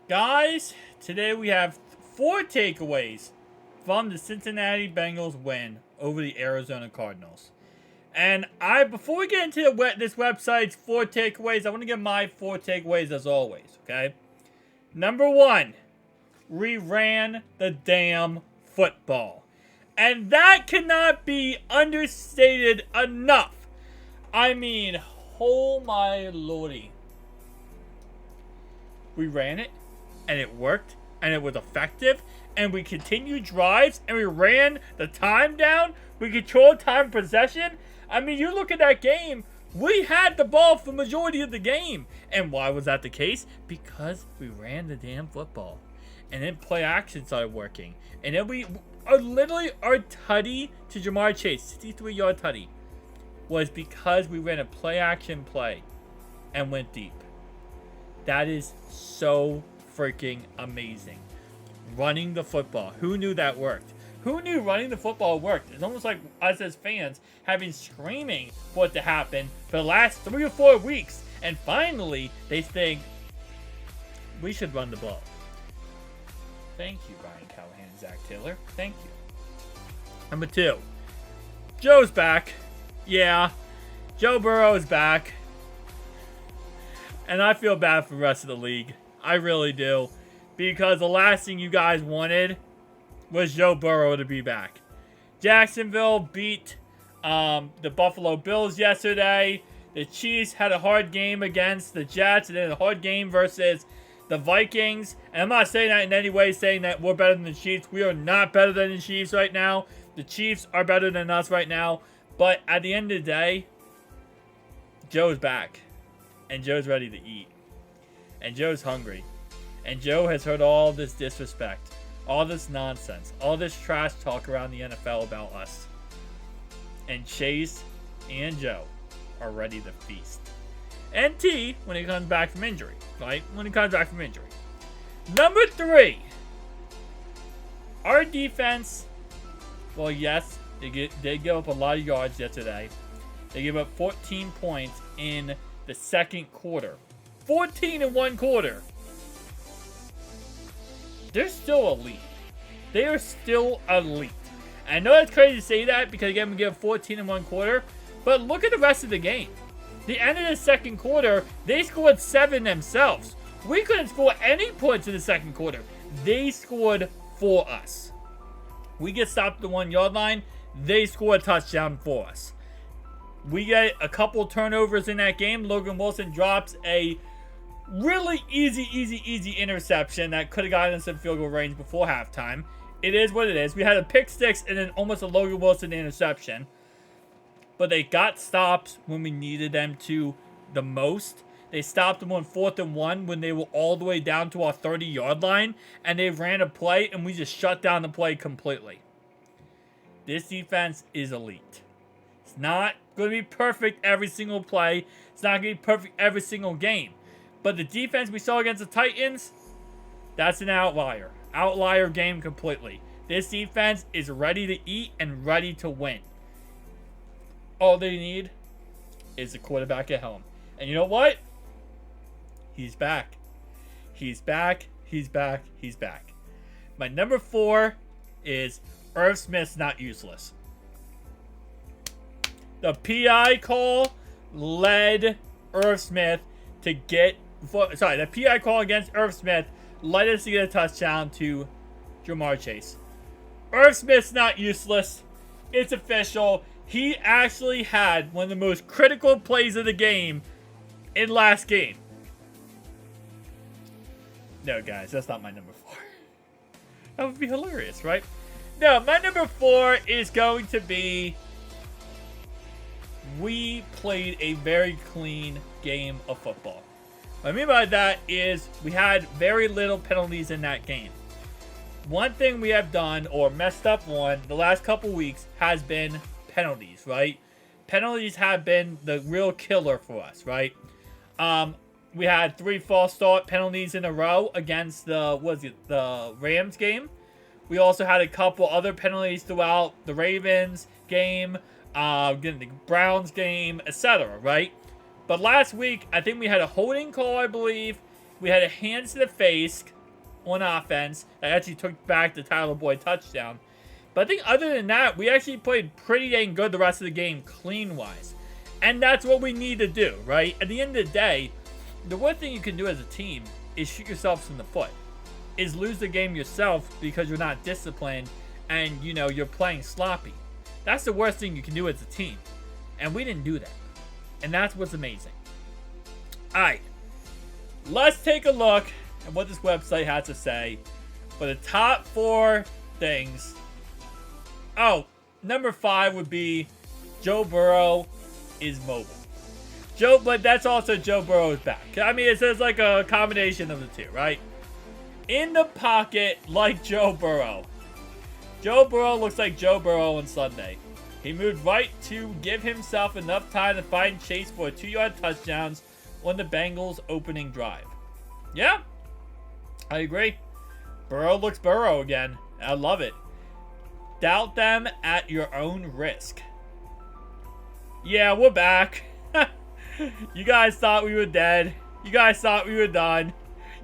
Guys, today we have 4 takeaways from the Cincinnati Bengals win over the Arizona Cardinals. And before we get into this website's 4 takeaways, I want to give my 4 takeaways as always, okay? Number 1, we ran the damn football. And that cannot be understated enough. I mean, oh my lordy. We ran it, and it worked, and it was effective, and we continued drives, and we ran the time down. We controlled time possession. I mean, you look at that game, we had the ball for the majority of the game. And why was that the case? Because we ran the damn football. And then play action started working. And then our tutty to Jamar Chase, 63-yard tutty, was because we ran a play action play and went deep. That is so freaking amazing. Running the football. Who knew that worked? Who knew running the football worked? It's almost like us as fans have been screaming for it to happen for the last 3 or 4 weeks. And finally, they think we should run the ball. Thank you, Ryan Callahan and Zach Taylor. Thank you. Number 2. Joe's back. Yeah, Joe Burrow's back. And I feel bad for the rest of the league. I really do. Because the last thing you guys wanted was Joe Burrow to be back. Jacksonville beat the Buffalo Bills yesterday. The Chiefs had a hard game against the Jets. And then a hard game versus the Vikings. And I'm not saying that in any way, saying that we're better than the Chiefs. We are not better than the Chiefs right now. The Chiefs are better than us right now. But at the end of the day, Joe's back. And Joe's ready to eat. And Joe's hungry. And Joe has heard all this disrespect. All this nonsense. All this trash talk around the NFL about us. And Chase and Joe are ready to feast. And T, when he comes back from injury. Right? When he comes back from injury. Number 3. Our defense. Well, yes. They gave up a lot of yards yesterday. They gave up 14 points in the second quarter. 14 in one quarter. They're still elite. They are still elite. I know that's crazy to say that because again, we give 14 in one quarter. But look at the rest of the game. The end of the second quarter, they scored 7 themselves. We couldn't score any points in the second quarter. They scored for us. We get stopped at the 1-yard line. They score a touchdown for us. We get a couple turnovers in that game. Logan Wilson drops a really easy interception that could have gotten us in field goal range before halftime. It is what it is. We had a pick six and then almost a Logan Wilson interception. But they got stops when we needed them to the most. They stopped them on 4th and 1 when they were all the way down to our 30-yard line. And they ran a play and we just shut down the play completely. This defense is elite. It's not going to be perfect every single play. It's not going to be perfect every single game. But the defense we saw against the Titans, that's an outlier. Outlier game completely. This defense is ready to eat and ready to win. All they need is the quarterback at home. And you know what? He's back. He's back. He's back. He's back. My number 4 is Irv Smith's not useless. The PI call led Irv Smith to get... the PI call against Irv Smith led us to get a touchdown to Jamar Chase. Irv Smith's not useless. It's official. He actually had one of the most critical plays of the game in last game. No, guys, that's not my number 4. That would be hilarious, right? No, my number 4 is going to be... we played a very clean game of football. What I mean by that is we had very little penalties in that game. One thing we have done or messed up on the last couple weeks has been penalties, right? Penalties have been the real killer for us, right? We had 3 false start penalties in a row against the Rams game. We also had a couple other penalties throughout the Ravens game, the Browns game, etc., right? But last week, I think we had a holding call, I believe. We had a hands to the face on offense that actually took back the Tyler Boyd touchdown. But I think other than that, we actually played pretty dang good the rest of the game, clean-wise. And that's what we need to do, right? At the end of the day, the worst thing you can do as a team is shoot yourselves in the foot. Is lose the game yourself because you're not disciplined and, you know, you're playing sloppy. That's the worst thing you can do as a team. And we didn't do that. And that's what's amazing. Alright. Let's take a look at what this website has to say for the top 4 things. Oh, number 5 would be Joe Burrow is mobile. But that's also Joe Burrow's back. I mean, it says like a combination of the two, right? In the pocket, like Joe Burrow. Joe Burrow looks like Joe Burrow on Sunday. He moved right to give himself enough time to find Chase for a 2-yard touchdowns on the Bengals' opening drive. Yeah, I agree. Burrow looks Burrow again. I love it. Doubt them at your own risk. Yeah, we're back. You guys thought we were dead. You guys thought we were done.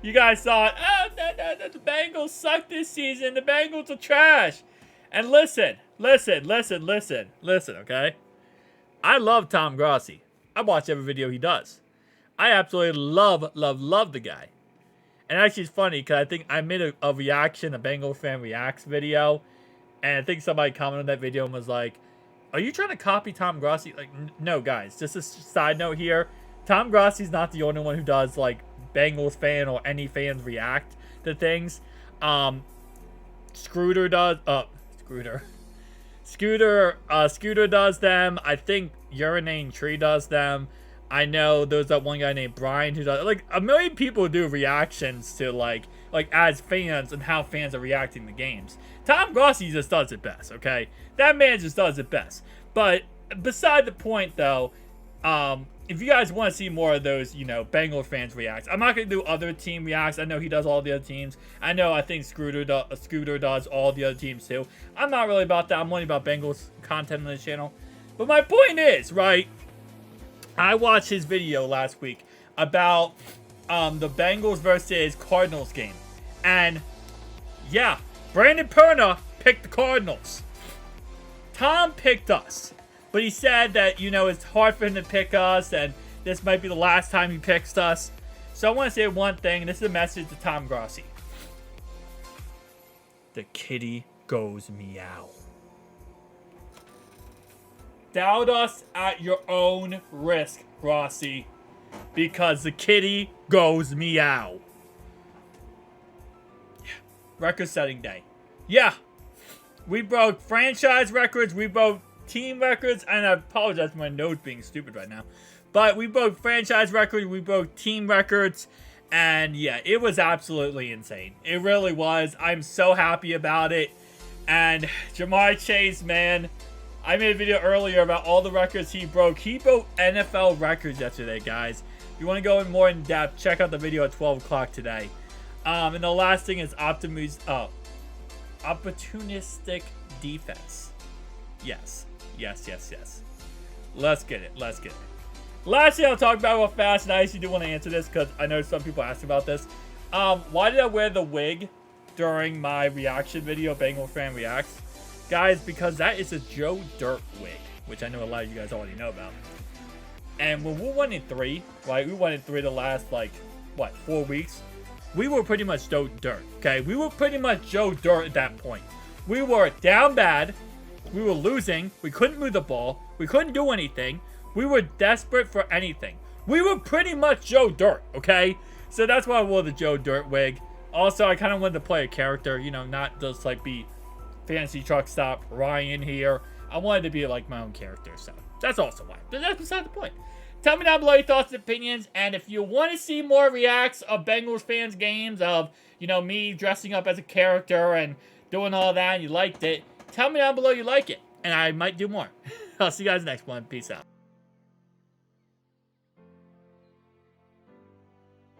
You guys thought, oh, the Bengals suck this season. The Bengals are trash. And listen, okay? I love Tom Grossi. I watch every video he does. I absolutely love the guy. And actually, it's funny because I think I made a reaction, a Bengal fan reacts video. And I think somebody commented on that video and was like, are you trying to copy Tom Grossi? Like, no, guys. Just a side note here. Tom Grossi's not the only one who does, like, Bengals fan or any fans react to things. Scooter does. Scooter does them. I think Urinating Tree does them. I know there's that one guy named Brian who does, like, a million people do reactions to, like as fans and how fans are reacting to games. Tom Grossi just does it best, okay? That man just does it best. But beside the point, though, if you guys want to see more of those, you know, Bengals fans reacts, I'm not going to do other team reacts. I know he does all the other teams. I think Scooter does all the other teams, too. I'm not really about that. I'm only about Bengals content on the channel. But my point is, right, I watched his video last week about the Bengals versus Cardinals game. And, yeah, Brandon Perna picked the Cardinals. Tom picked us. But he said that, you know, it's hard for him to pick us, and this might be the last time he picks us. So I want to say one thing, and this is a message to Tom Grossi. The kitty goes meow. Doubt us at your own risk, Grossi, because the kitty goes meow. Yeah. Record-setting day. Yeah. We broke franchise records. We broke team records. And I apologize for my nose being stupid right now. But we broke franchise records. We broke team records. And yeah, it was absolutely insane. It really was. I'm so happy about it. And Jamar Chase, man, I made a video earlier about all the records he broke. He broke NFL records yesterday, guys. If you want to go in more in depth, check out the video at 12 o'clock today. And the last thing is opportunistic defense. Yes. Let's get it. Last thing I'll talk about real fast, and I actually do want to answer this because I know some people asked about this. Why did I wear the wig during my reaction video, Bengal Fan Reacts? Guys, because that is a Joe Dirt wig, which I know a lot of you guys already know about. And when we won in 3, right? We won in 3 the last, 4 weeks. We were pretty much Joe Dirt, okay? We were pretty much Joe Dirt at that point. We were down bad. We were losing. We couldn't move the ball. We couldn't do anything. We were desperate for anything. We were pretty much Joe Dirt, okay? So that's why I wore the Joe Dirt wig. Also, I kind of wanted to play a character, you know, not just, be Fantasy Truck Stop Ryan here. I wanted to be, my own character, so that's also why. But that's beside the point. Tell me down below your thoughts and opinions, and if you want to see more reacts of Bengals fans games of, you know, me dressing up as a character and doing all that and you liked it, tell me down below you like it, and I might do more. I'll see you guys next one. Peace out.